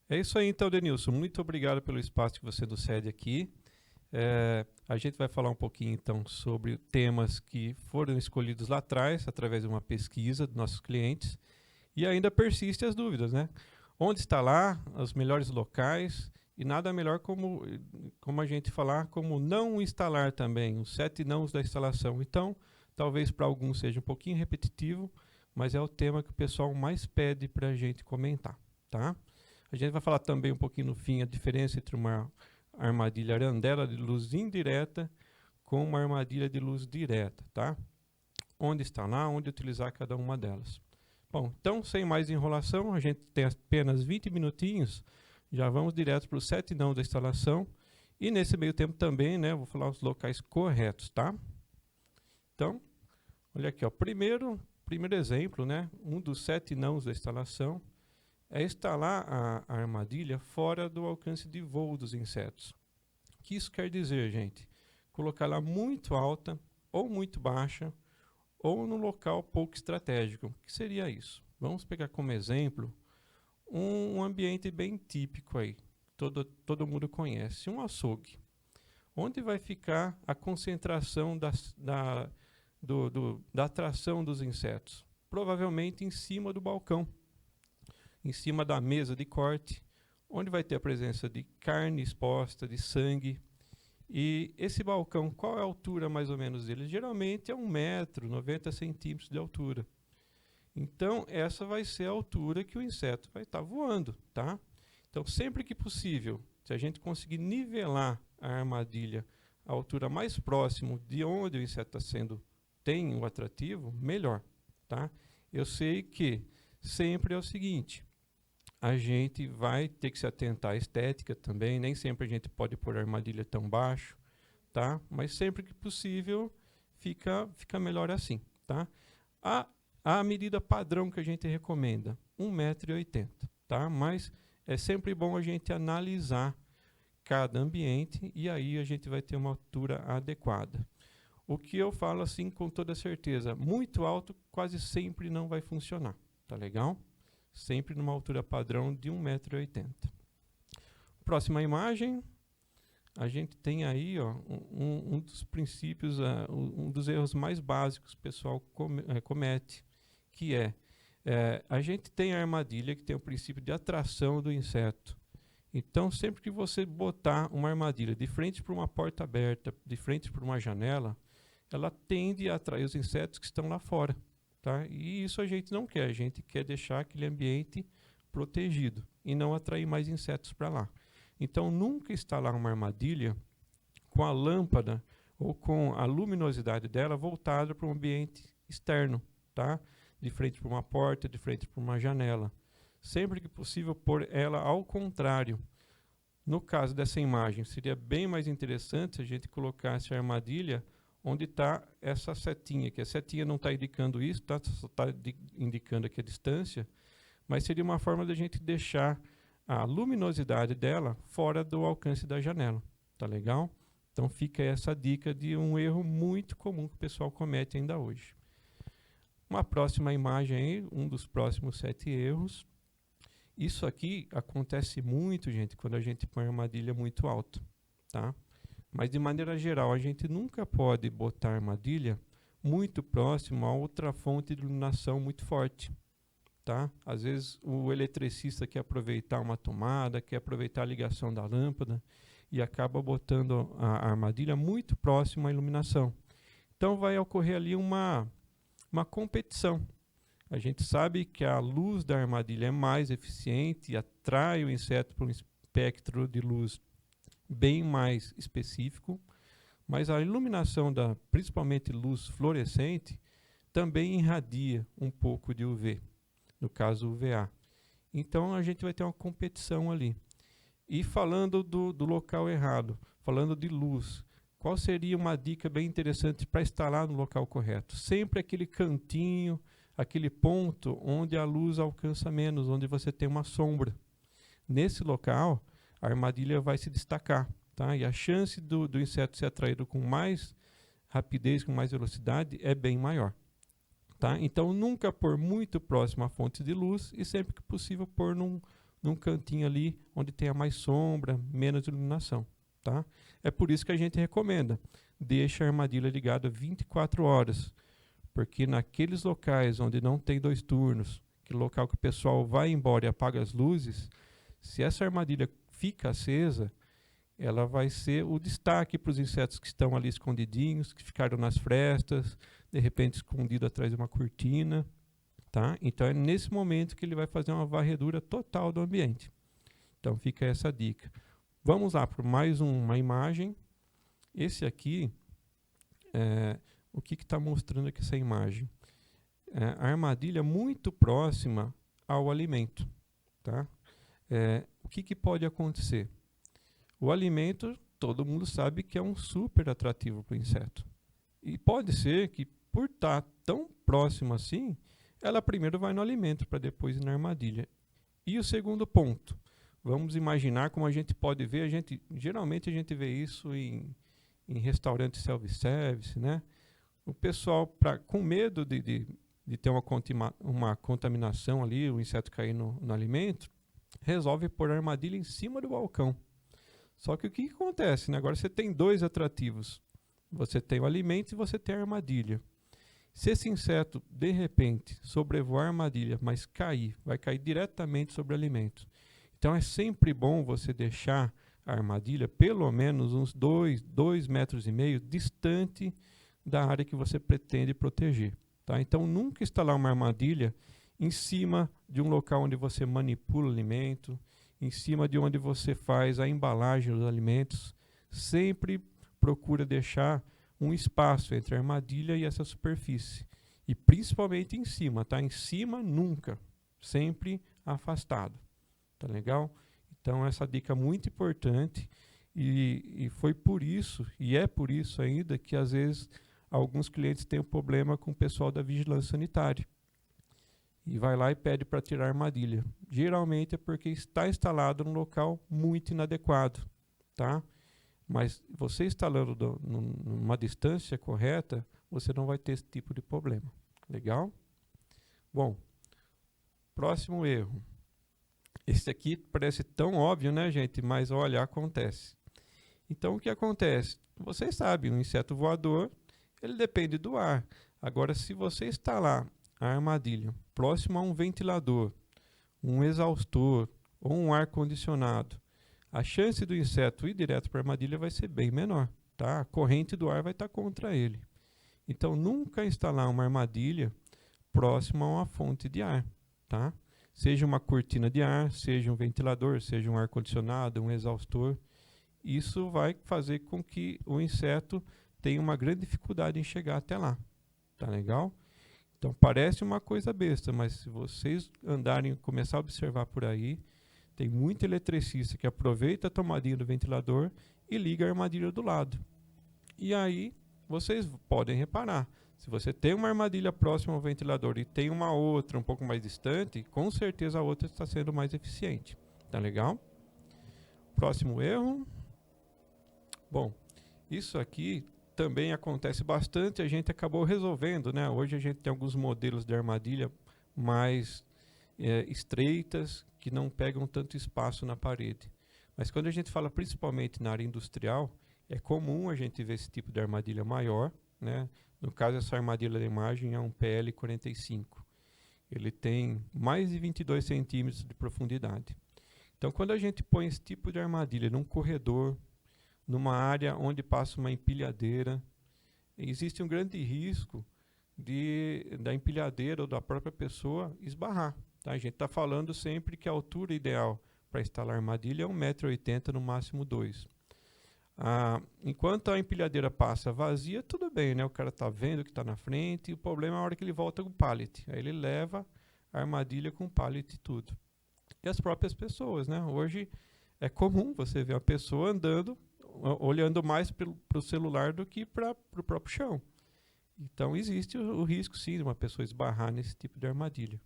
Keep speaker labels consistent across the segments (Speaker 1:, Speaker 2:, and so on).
Speaker 1: É isso aí então, Denilson. Muito obrigado pelo espaço que você nos cede aqui. A gente vai falar um pouquinho então sobre temas que foram escolhidos lá atrás, através de uma pesquisa dos nossos clientes, e ainda persistem as dúvidas, né? Onde instalar, os melhores locais, e nada melhor como a gente falar, como não instalar também, os 7 nãos da instalação. Então, talvez para alguns seja um pouquinho repetitivo, mas é o tema que o pessoal mais pede para a gente comentar, tá? A gente vai falar também um pouquinho no fim a diferença entre uma armadilha arandela de luz indireta com uma armadilha de luz direta, tá? Onde instalar, onde utilizar cada uma delas. Bom, então, sem mais enrolação, a gente tem apenas 20 minutinhos, já vamos direto para os 7 nãos da instalação. E nesse meio tempo também, né, vou falar os locais corretos, tá? Então, olha aqui, ó, primeiro exemplo, né, um dos 7 nãos da instalação é instalar a armadilha fora do alcance de voo dos insetos. O que isso quer dizer, gente? Colocá-la muito alta ou muito baixa, ou num local pouco estratégico. O que seria isso? Vamos pegar como exemplo um ambiente bem típico aí, todo mundo conhece, um açougue. Onde vai ficar a concentração da atração dos insetos? Provavelmente em cima do balcão, em cima da mesa de corte, onde vai ter a presença de carne exposta, de sangue. E esse balcão, qual é a altura mais ou menos dele? Geralmente é 1 metro, 90 centímetros de altura. Então, essa vai ser a altura que o inseto vai estar voando, tá? Então, sempre que possível, se a gente conseguir nivelar a armadilha à altura mais próxima de onde o inseto tem um atrativo, melhor, tá? Eu sei que sempre é o seguinte, a gente vai ter que se atentar à estética também, nem sempre a gente pode pôr a armadilha tão baixo, tá? Mas sempre que possível fica melhor assim, tá? A medida padrão que a gente recomenda, 1,80 m, tá? Mas é sempre bom a gente analisar cada ambiente e aí a gente vai ter uma altura adequada. O que eu falo assim com toda certeza, muito alto quase sempre não vai funcionar, tá legal? Sempre numa altura padrão de 1,80 m. Próxima imagem, a gente tem aí ó, um dos princípios, um dos erros mais básicos que o pessoal comete, que a gente tem a armadilha que tem o princípio de atração do inseto. Então, sempre que você botar uma armadilha de frente para uma porta aberta, de frente para uma janela, ela tende a atrair os insetos que estão lá fora. Tá? E isso a gente não quer, a gente quer deixar aquele ambiente protegido e não atrair mais insetos para lá. Então, nunca instalar uma armadilha com a lâmpada ou com a luminosidade dela voltada para um ambiente externo, tá? De frente para uma porta, de frente para uma janela. Sempre que possível, pôr ela ao contrário. No caso dessa imagem, seria bem mais interessante se a gente colocasse a armadilha onde está essa setinha, que a setinha não está indicando isso, tá? Só está indicando aqui a distância, mas seria uma forma de a gente deixar a luminosidade dela fora do alcance da janela, tá legal? Então fica essa dica de um erro muito comum que o pessoal comete ainda hoje. Uma próxima imagem aí, um dos próximos 7 erros. Isso aqui acontece muito, gente, quando a gente põe a armadilha muito alta, tá? Mas, de maneira geral, a gente nunca pode botar a armadilha muito próximo a outra fonte de iluminação muito forte, tá? Às vezes, o eletricista quer aproveitar uma tomada, quer aproveitar a ligação da lâmpada e acaba botando a armadilha muito próximo à iluminação. Então, vai ocorrer ali uma competição. A gente sabe que a luz da armadilha é mais eficiente e atrai o inseto para um espectro de luz bem mais específico, mas a iluminação principalmente luz fluorescente, também irradia um pouco de UV, no caso UVA. Então a gente vai ter uma competição ali. E falando do local errado, falando de luz, qual seria uma dica bem interessante para instalar no local correto? Sempre aquele cantinho, aquele ponto onde a luz alcança menos, onde você tem uma sombra. Nesse local, a armadilha vai se destacar, tá? E a chance do inseto ser atraído com mais rapidez, com mais velocidade, é bem maior. Tá? Então, nunca pôr muito próximo à fonte de luz e sempre que possível pôr num num cantinho ali onde tenha mais sombra, menos iluminação, tá? É por isso que a gente recomenda, deixa a armadilha ligada 24 horas, porque naqueles locais onde não tem 2 turnos, que local que o pessoal vai embora e apaga as luzes, se essa armadilha fica acesa, ela vai ser o destaque para os insetos que estão ali escondidinhos, que ficaram nas frestas, de repente escondido atrás de uma cortina, tá? Então é nesse momento que ele vai fazer uma varredura total do ambiente. Então fica essa dica. Vamos lá para mais uma imagem. Esse aqui, o que está mostrando aqui essa imagem? A armadilha muito próxima ao alimento, tá? O que pode acontecer? O alimento, todo mundo sabe que é um super atrativo para o inseto. E pode ser que, por estar tão próximo assim, ela primeiro vai no alimento para depois ir na armadilha. E o segundo ponto, vamos imaginar como a gente pode ver, geralmente a gente vê isso em restaurantes self-service, né? O pessoal, com medo de ter uma contaminação ali, o inseto cair no alimento, resolve pôr a armadilha em cima do balcão. Só que o que acontece, né? Agora você tem 2 atrativos. Você tem o alimento e você tem a armadilha. Se esse inseto, de repente, sobrevoar a armadilha, mas vai cair diretamente sobre o alimento. Então é sempre bom você deixar a armadilha pelo menos uns 2,5 metros distante da área que você pretende proteger. Tá? Então nunca instalar uma armadilha em cima de um local onde você manipula o alimento, em cima de onde você faz a embalagem dos alimentos. Sempre procura deixar um espaço entre a armadilha e essa superfície. E principalmente em cima, tá? Em cima nunca, sempre afastado. Tá legal? Então essa dica é muito importante e foi por isso, e é por isso ainda, que às vezes alguns clientes têm um problema com o pessoal da vigilância sanitária. E vai lá e pede para tirar a armadilha. Geralmente é porque está instalado num local muito inadequado, tá? Mas você instalando numa distância correta, você não vai ter esse tipo de problema. Legal? Bom, próximo erro. Esse aqui parece tão óbvio, né, gente? Mas olha, acontece. Então o que acontece? Vocês sabem, um inseto voador, ele depende do ar. Agora, se você instalar a armadilha próximo a um ventilador, um exaustor ou um ar-condicionado, a chance do inseto ir direto para a armadilha vai ser bem menor, tá? A corrente do ar vai estar contra ele. Então nunca instalar uma armadilha próximo a uma fonte de ar, tá? Seja uma cortina de ar, seja um ventilador, seja um ar-condicionado, um exaustor. Isso vai fazer com que o inseto tenha uma grande dificuldade em chegar até lá. Tá legal? Então parece uma coisa besta, mas se vocês andarem, começar a observar por aí, tem muito eletricista que aproveita a tomadinha do ventilador e liga a armadilha do lado. E aí vocês podem reparar, se você tem uma armadilha próxima ao ventilador e tem uma outra um pouco mais distante, com certeza a outra está sendo mais eficiente. Tá legal? Próximo erro. Bom, isso aqui também acontece bastante, a gente acabou resolvendo, né? Hoje a gente tem alguns modelos de armadilha mais estreitas, que não pegam tanto espaço na parede. Mas quando a gente fala principalmente na área industrial, é comum a gente ver esse tipo de armadilha maior, né? No caso, essa armadilha de imagem é um PL45. Ele tem mais de 22 centímetros de profundidade. Então, quando a gente põe esse tipo de armadilha num corredor, numa área onde passa uma empilhadeira, existe um grande risco da empilhadeira ou da própria pessoa esbarrar. Tá? A gente está falando sempre que a altura ideal para instalar armadilha é 1,80 m, no máximo 2. Enquanto a empilhadeira passa vazia, tudo bem, né? O cara está vendo que está na frente, e o problema é a hora que ele volta com o pallet. Aí ele leva a armadilha com o pallet e tudo. E as próprias pessoas, né? Hoje é comum você ver a pessoa andando, olhando mais para o celular do que para o próprio chão. Então existe o risco, sim, de uma pessoa esbarrar nesse tipo de armadilha.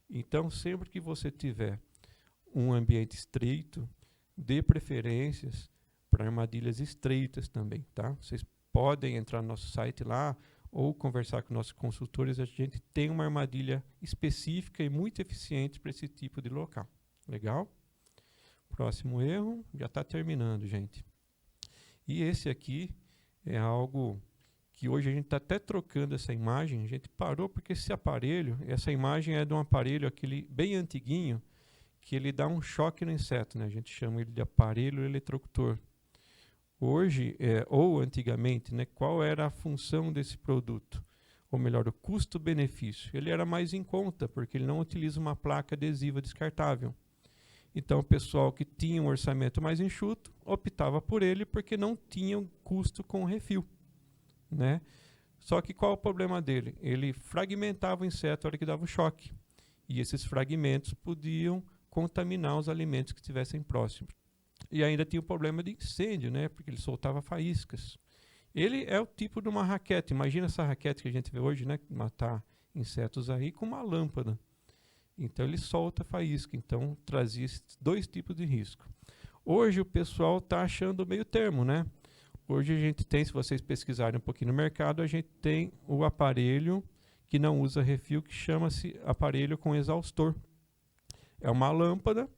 Speaker 1: Então, sempre que você tiver um ambiente estreito, dê preferências para armadilhas estreitas também, tá? Vocês podem entrar no nosso site lá ou conversar com nossos consultores. A gente tem uma armadilha específica e muito eficiente para esse tipo de local. Legal? Próximo erro, já está terminando, gente. E esse aqui é algo que hoje a gente está até trocando essa imagem. A gente parou porque esse aparelho, essa imagem é de um aparelho aquele bem antiguinho, que ele dá um choque no inseto, né? A gente chama ele de aparelho eletrocutor. Hoje, ou antigamente, né, qual era a função desse produto? Ou melhor, o custo-benefício. Ele era mais em conta, porque ele não utiliza uma placa adesiva descartável. Então, o pessoal que tinha um orçamento mais enxuto optava por ele porque não tinha custo com refil, né? Só que qual é o problema dele? Ele fragmentava o inseto na hora que dava o choque. E esses fragmentos podiam contaminar os alimentos que estivessem próximos. E ainda tinha o problema de incêndio, né? Porque ele soltava faíscas. Ele é o tipo de uma raquete. Imagina essa raquete que a gente vê hoje, né? Matar insetos aí com uma lâmpada. Então ele solta faísca. Então trazia esses dois tipos de risco. Hoje o pessoal está achando o meio termo, né? Hoje a gente tem, se vocês pesquisarem um pouquinho no mercado, a gente tem o aparelho que não usa refil, que chama-se aparelho com exaustor. É uma lâmpada,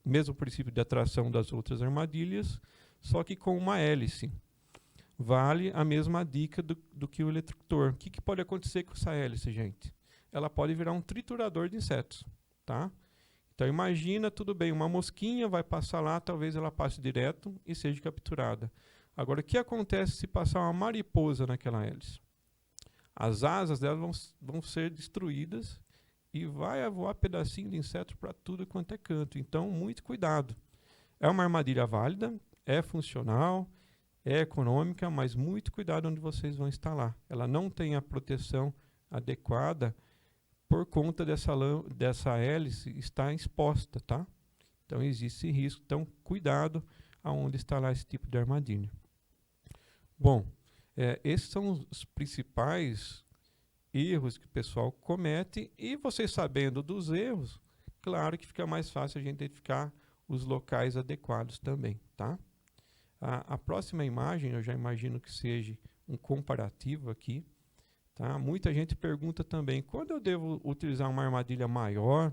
Speaker 1: mesmo princípio de atração das outras armadilhas, só que com uma hélice. Vale a mesma dica do que o eletrocutor. O que pode acontecer com essa hélice, gente? Ela pode virar um triturador de insetos, tá? Então imagina, tudo bem, uma mosquinha vai passar lá, talvez ela passe direto e seja capturada. Agora, o que acontece se passar uma mariposa naquela hélice? As asas dela vão ser destruídas e vai voar pedacinho de inseto para tudo quanto é canto. Então, muito cuidado. É uma armadilha válida, é funcional, é econômica, mas muito cuidado onde vocês vão instalar. Ela não tem a proteção adequada por conta dessa hélice estar exposta, tá? Então existe risco. Então cuidado aonde instalar esse tipo de armadilha. Bom, esses são os principais erros que o pessoal comete, e vocês sabendo dos erros, claro que fica mais fácil a gente identificar os locais adequados também, tá? A próxima imagem, eu já imagino que seja um comparativo aqui, tá? Muita gente pergunta também, quando eu devo utilizar uma armadilha maior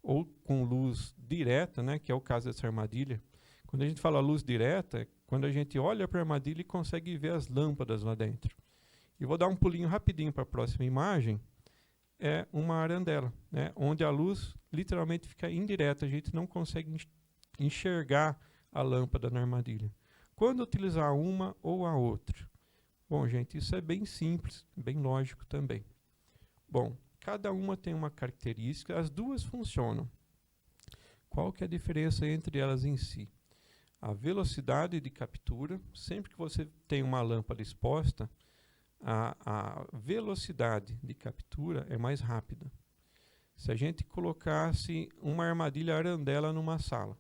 Speaker 1: ou com luz direta, né, que é o caso dessa armadilha. Quando a gente fala luz direta, é quando a gente olha para a armadilha e consegue ver as lâmpadas lá dentro. E vou dar um pulinho rapidinho para a próxima imagem. É uma arandela, né, onde a luz literalmente fica indireta, a gente não consegue enxergar a lâmpada na armadilha. Quando utilizar uma ou a outra? Bom, gente, isso é bem simples, bem lógico também. Bom, cada uma tem uma característica, as duas funcionam. Qual que é a diferença entre elas em si? A velocidade de captura, sempre que você tem uma lâmpada exposta, a velocidade de captura é mais rápida. Se a gente colocasse uma armadilha arandela numa sala,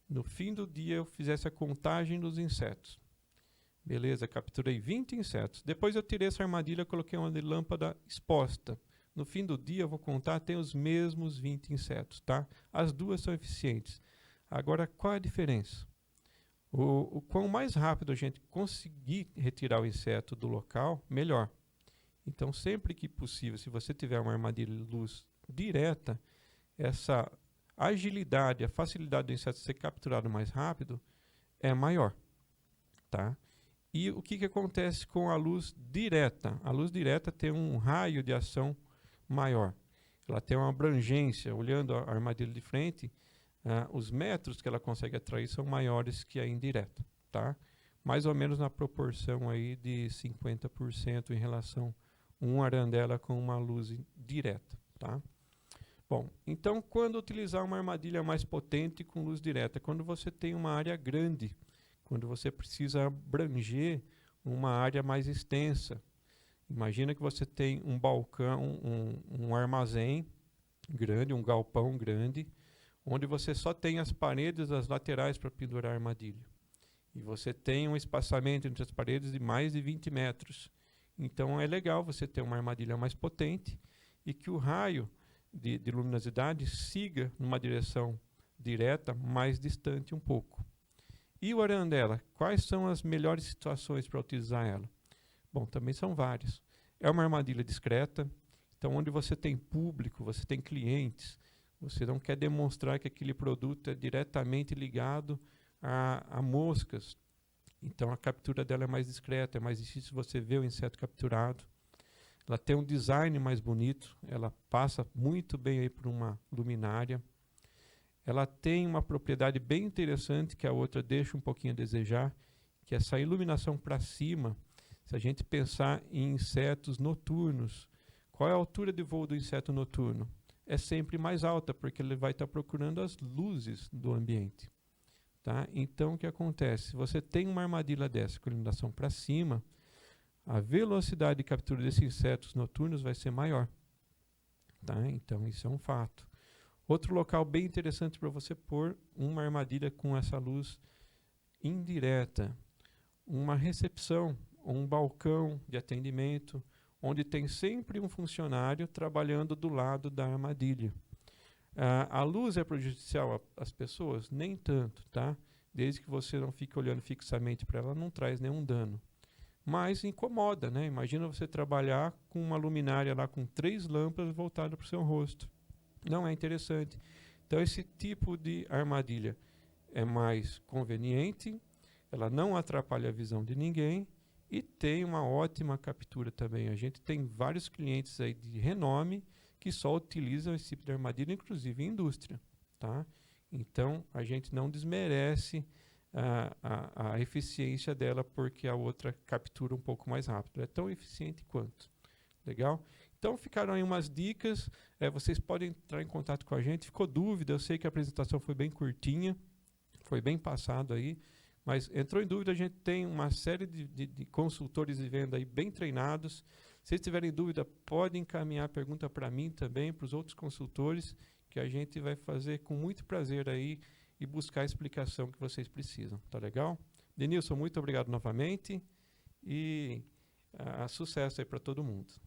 Speaker 1: no fim do dia eu fizesse a contagem dos insetos. Beleza, capturei 20 insetos. Depois eu tirei essa armadilha e coloquei uma lâmpada exposta. No fim do dia eu vou contar, tem os mesmos 20 insetos, tá? As duas são eficientes. Agora, qual é a diferença? O quão mais rápido a gente conseguir retirar o inseto do local, melhor. Então, sempre que possível, se você tiver uma armadilha de luz direta, essa agilidade, a facilidade do inseto ser capturado mais rápido é maior, tá? E o que acontece com a luz direta? A luz direta tem um raio de ação maior. Ela tem uma abrangência, olhando a armadilha de frente, os metros que ela consegue atrair são maiores que a indireta, tá? Mais ou menos na proporção aí de 50% em relação a uma arandela com uma luz direta, tá? Bom, então quando utilizar uma armadilha mais potente com luz direta? Quando você tem uma área grande, quando você precisa abranger uma área mais extensa. Imagina que você tem um balcão, um armazém grande, um galpão grande, onde você só tem as paredes, as laterais para pendurar a armadilha. E você tem um espaçamento entre as paredes de mais de 20 metros. Então é legal você ter uma armadilha mais potente e que o raio de luminosidade siga numa direção direta mais distante um pouco. E o arandela, quais são as melhores situações para utilizar ela? Bom, também são várias. É uma armadilha discreta, então onde você tem público, você tem clientes, Você não quer demonstrar que aquele produto é diretamente ligado a moscas. Então a captura dela é mais discreta, é mais difícil você ver o inseto capturado. Ela tem um design mais bonito, ela passa muito bem aí por uma luminária. Ela tem uma propriedade bem interessante que a outra deixa um pouquinho a desejar, que é essa iluminação para cima. Se a gente pensar em insetos noturnos, qual é a altura de voo do inseto noturno? É sempre mais alta, porque ele vai estar procurando as luzes do ambiente. Tá? Então, o que acontece? Se você tem uma armadilha dessa com iluminação para cima, a velocidade de captura desses insetos noturnos vai ser maior. Tá? Então, isso é um fato. Outro local bem interessante para você pôr uma armadilha com essa luz indireta. Uma recepção, um balcão de atendimento, onde tem sempre um funcionário trabalhando do lado da armadilha. A luz é prejudicial às pessoas? Nem tanto, tá? Desde que você não fique olhando fixamente para ela, não traz nenhum dano. Mas incomoda, né? Imagina você trabalhar com uma luminária lá com 3 lâmpadas voltadas para o seu rosto. Não é interessante. Então esse tipo de armadilha é mais conveniente, ela não atrapalha a visão de ninguém e tem uma ótima captura também. A gente tem vários clientes aí de renome que só utilizam esse tipo de armadilha, inclusive em indústria, tá? Então, a gente não desmerece a eficiência dela porque a outra captura um pouco mais rápido. É tão eficiente quanto. Legal? Então, ficaram aí umas dicas. Vocês podem entrar em contato com a gente. Ficou dúvida? Eu sei que a apresentação foi bem curtinha, foi bem passado aí. Mas entrou em dúvida, a gente tem uma série de consultores de venda aí bem treinados. Se vocês tiverem dúvida, podem encaminhar a pergunta para mim também, para os outros consultores, que a gente vai fazer com muito prazer aí e buscar a explicação que vocês precisam. Tá legal? Denilson, muito obrigado novamente e sucesso aí para todo mundo.